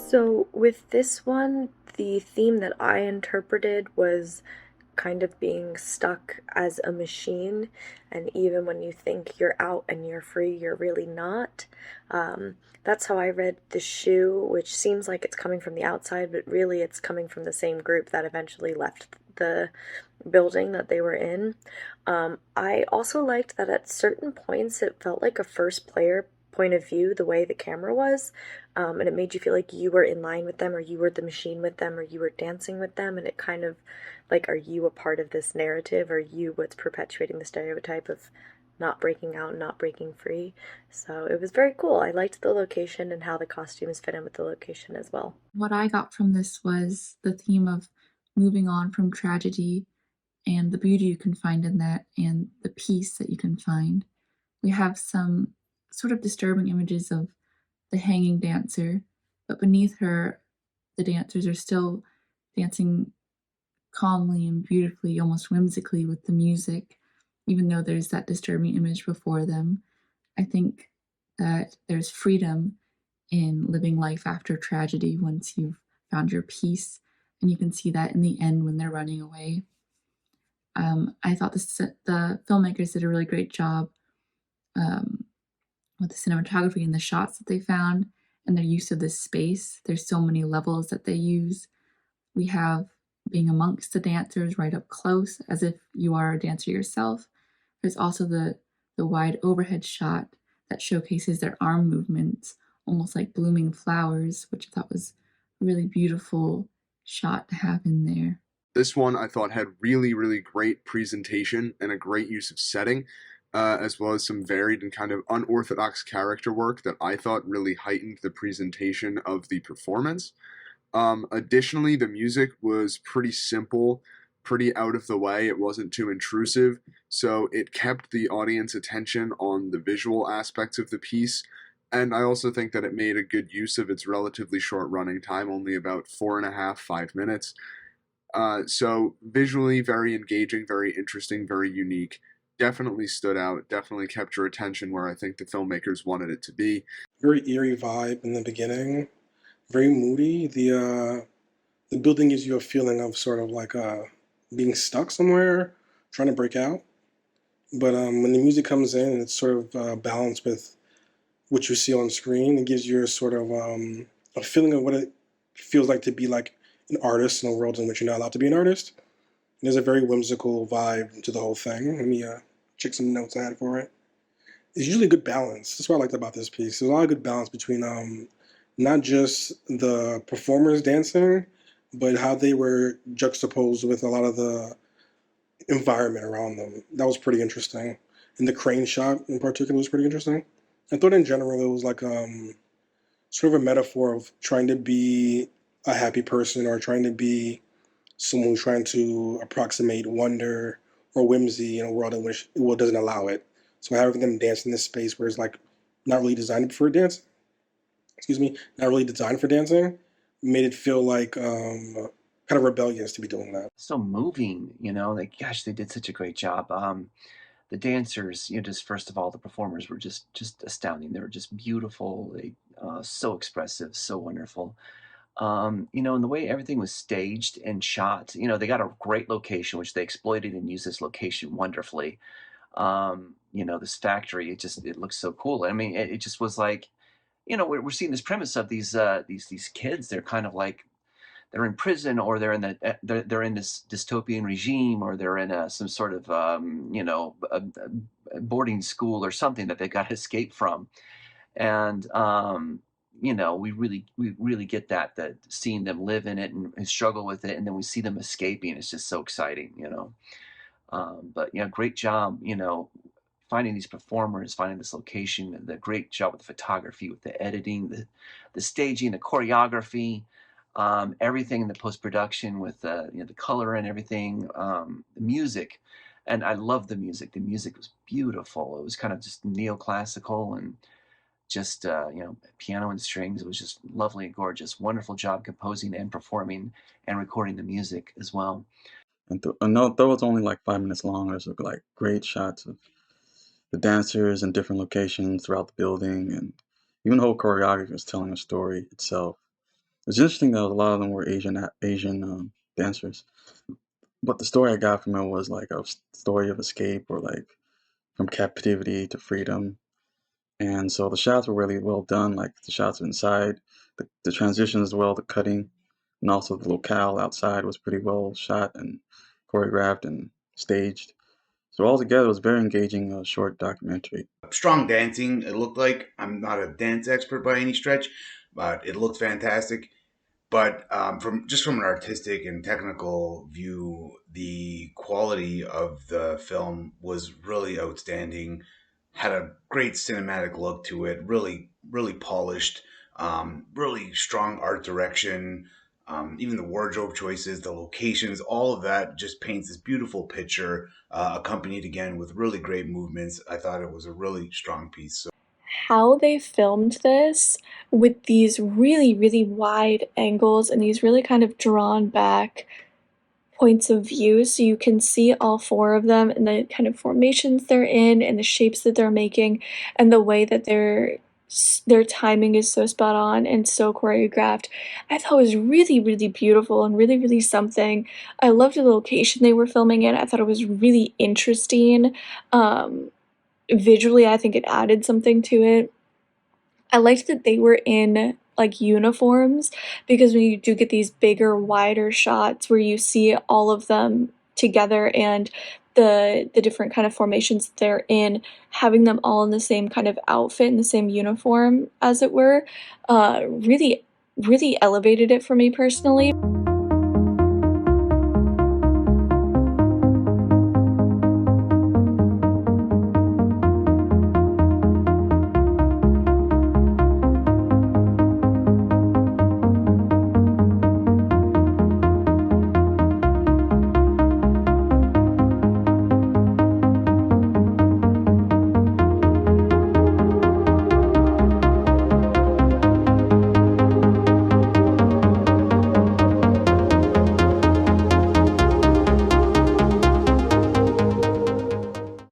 So, with this one, the theme that I interpreted was kind of being stuck as a machine, and even when you think you're out and you're free, you're really not. That's how I read the shoe, which seems like it's coming from the outside, but really it's coming from the same group that eventually left the building that they were in. I also liked that at certain points it felt like a first player point of view, the way the camera was, and it made you feel like you were in line with them, or you were the machine with them, or you were dancing with them, and it kind of like, are you a part of this narrative? Are you what's perpetuating the stereotype of not breaking out, not breaking free? So it was very cool. I liked the location and how the costumes fit in with the location as well. What I got from this was the theme of moving on from tragedy and the beauty you can find in that and the peace that you can find. We have some sort of disturbing images of the hanging dancer, but beneath her, the dancers are still dancing calmly and beautifully, almost whimsically with the music, even though there's that disturbing image before them. I think that there's freedom in living life after tragedy once you've found your peace. And you can see that in the end when they're running away. I thought the filmmakers did a really great job um, with the cinematography and the shots that they found and their use of this space. There's so many levels that they use. We have being amongst the dancers right up close, as if you are a dancer yourself. There's also the wide overhead shot that showcases their arm movements, almost like blooming flowers, which I thought was a really beautiful shot to have in there. This one I thought had really, really great presentation and a great use of setting, as well as some varied and kind of unorthodox character work that I thought really heightened the presentation of the performance. Additionally, the music was pretty simple, pretty out of the way. It wasn't too intrusive, so it kept the audience attention on the visual aspects of the piece. And I also think that it made a good use of its relatively short running time, only about 4.5, 5 minutes. So visually very engaging, very interesting, very unique. Definitely stood out. Definitely kept your attention where I think the filmmakers wanted it to be. Very eerie vibe in the beginning, very moody. The building gives you a feeling of sort of like being stuck somewhere, trying to break out. But when the music comes in and it's sort of balanced with what you see on screen, it gives you a sort of a feeling of what it feels like to be like an artist in a world in which you're not allowed to be an artist. There's a very whimsical vibe to the whole thing. Let me check some notes I had for it. It's usually a good balance. That's what I liked about this piece. There's a lot of good balance between not just the performers dancing, but how they were juxtaposed with a lot of the environment around them. That was pretty interesting. And the crane shot in particular was pretty interesting. I thought in general it was like sort of a metaphor of trying to be a happy person or trying to be someone who's trying to approximate wonder or whimsy in a world in which the world doesn't allow it. So having them dance in this space where it's like not really designed for dancing, excuse me, not really designed for dancing, made it feel like kind of rebellious to be doing that. So moving, like gosh, they did such a great job. The dancers, just first of all, the performers were just astounding. They were just beautiful, so expressive, so wonderful. And the way everything was staged and shot, they got a great location, which they exploited and used this location wonderfully. This factory, it looks so cool. I mean, it just was like, we're seeing this premise of these kids. They're kind of like they're in prison, or they're in they're in this dystopian regime, or they're in some sort of a boarding school or something that they've got to escape from. And we really get that seeing them live in it and struggle with it, and then we see them escaping. It's just so exciting. But yeah, great job, finding these performers, finding this location, the great job with the photography, with the editing, the staging, the choreography, everything in the post production with the color and everything, the music. And I love the music. The music was beautiful. It was kind of just neoclassical and just piano and strings. It was just lovely and gorgeous. Wonderful job composing and performing and recording the music as well. And no, that was only like 5 minutes long. There's like great shots of the dancers in different locations throughout the building, and even the whole choreography was telling a story itself. It's interesting that a lot of them were Asian dancers, but the story I got from it was like a story of escape or like from captivity to freedom. And so the shots were really well done, like the shots inside, the transition as well, the cutting, and also the locale outside was pretty well shot and choreographed and staged. So altogether, it was a very engaging short documentary. Strong dancing, it looked like. I'm not a dance expert by any stretch, but it looked fantastic. But from an artistic and technical view, the quality of the film was really outstanding. Had a great cinematic look to it. Really, really polished. Really strong art direction. Even the wardrobe choices, the locations, all of that just paints this beautiful picture, accompanied again with really great movements. I thought it was a really strong piece. So How they filmed this with these really, really wide angles and these really kind of drawn back points of view so you can see all four of them and the kind of formations they're in and the shapes that they're making and the way that their timing is so spot on and so choreographed. I thought it was really, really beautiful and really, really something. I loved the location they were filming in. I thought it was really interesting. Visually, I think it added something to it. I liked that they were in like uniforms because when you do get these bigger, wider shots where you see all of them together and the different kind of formations they're in, having them all in the same kind of outfit in the same uniform, as it were, really, really elevated it for me personally.